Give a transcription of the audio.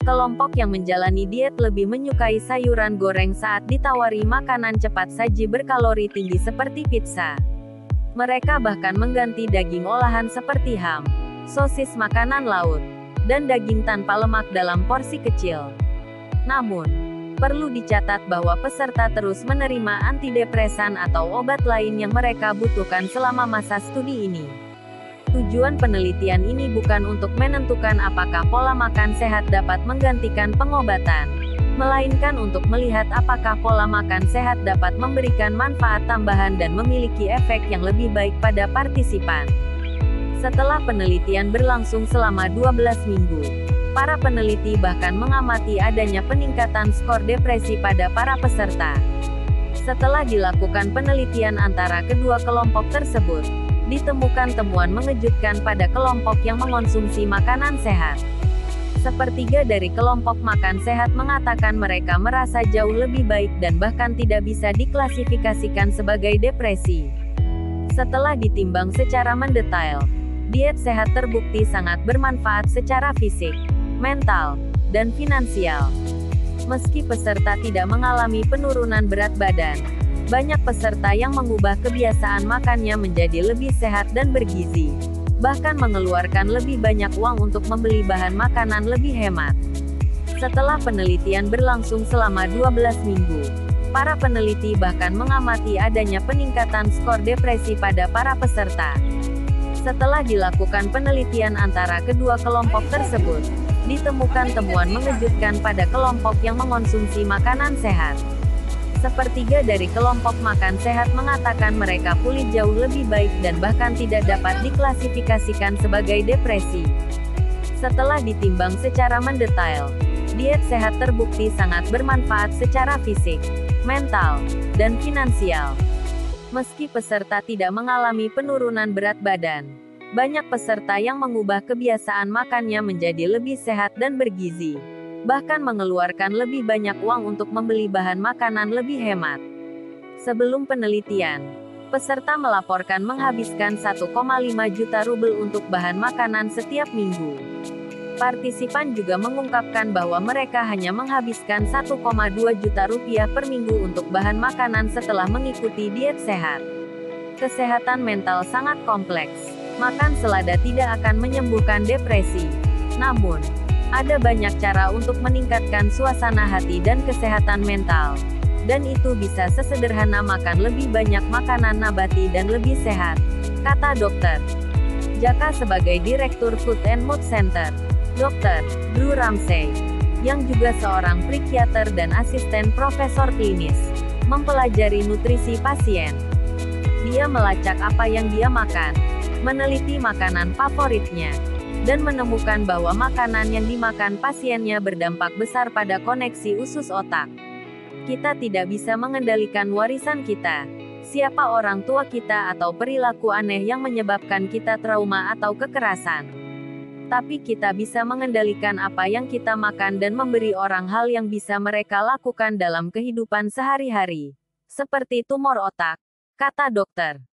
Kelompok yang menjalani diet lebih menyukai sayuran goreng saat ditawari makanan cepat saji berkalori tinggi seperti pizza. Mereka bahkan mengganti daging olahan seperti ham, sosis makanan laut, dan daging tanpa lemak dalam porsi kecil. Namun, perlu dicatat bahwa peserta terus menerima antidepresan atau obat lain yang mereka butuhkan selama masa studi ini. Tujuan penelitian ini bukan untuk menentukan apakah pola makan sehat dapat menggantikan pengobatan, melainkan untuk melihat apakah pola makan sehat dapat memberikan manfaat tambahan dan memiliki efek yang lebih baik pada partisipan. Setelah penelitian berlangsung selama 12 minggu, para peneliti bahkan mengamati adanya peningkatan skor depresi pada para peserta. Setelah dilakukan penelitian antara kedua kelompok tersebut, ditemukan temuan mengejutkan pada kelompok yang mengonsumsi makanan sehat. Sepertiga dari kelompok makan sehat mengatakan mereka merasa jauh lebih baik dan bahkan tidak bisa diklasifikasikan sebagai depresi. Setelah ditimbang secara mendetail, diet sehat terbukti sangat bermanfaat secara fisik, mental, dan finansial. Meski peserta tidak mengalami penurunan berat badan, banyak peserta yang mengubah kebiasaan makannya menjadi lebih sehat dan bergizi, bahkan mengeluarkan lebih banyak uang untuk membeli bahan makanan lebih hemat. Setelah penelitian berlangsung selama 12 minggu, para peneliti bahkan mengamati adanya peningkatan skor depresi pada para peserta. Setelah dilakukan penelitian antara kedua kelompok tersebut, ditemukan temuan mengejutkan pada kelompok yang mengonsumsi makanan sehat. Sepertiga dari kelompok makan sehat mengatakan mereka pulih jauh lebih baik dan bahkan tidak dapat diklasifikasikan sebagai depresi. Setelah ditimbang secara mendetail, diet sehat terbukti sangat bermanfaat secara fisik, mental, dan finansial. Meski peserta tidak mengalami penurunan berat badan, banyak peserta yang mengubah kebiasaan makannya menjadi lebih sehat dan bergizi, bahkan mengeluarkan lebih banyak uang untuk membeli bahan makanan lebih hemat. Sebelum penelitian, peserta melaporkan menghabiskan 1,5 juta rubel untuk bahan makanan setiap minggu. Partisipan juga mengungkapkan bahwa mereka hanya menghabiskan 1,2 juta rupiah per minggu untuk bahan makanan setelah mengikuti diet sehat. Kesehatan mental sangat kompleks. Makan selada tidak akan menyembuhkan depresi. Namun, ada banyak cara untuk meningkatkan suasana hati dan kesehatan mental. Dan itu bisa sesederhana makan lebih banyak makanan nabati dan lebih sehat, kata dokter Jaka sebagai Direktur Food and Mood Center. Dr. Drew Ramsey, yang juga seorang psikiater dan asisten profesor klinis, mempelajari nutrisi pasien. Dia melacak apa yang dia makan, meneliti makanan favoritnya, dan menemukan bahwa makanan yang dimakan pasiennya berdampak besar pada koneksi usus otak. Kita tidak bisa mengendalikan warisan kita, siapa orang tua kita atau perilaku aneh yang menyebabkan kita trauma atau kekerasan. Tapi kita bisa mengendalikan apa yang kita makan dan memberi orang hal yang bisa mereka lakukan dalam kehidupan sehari-hari. Seperti tumor otak, kata dokter.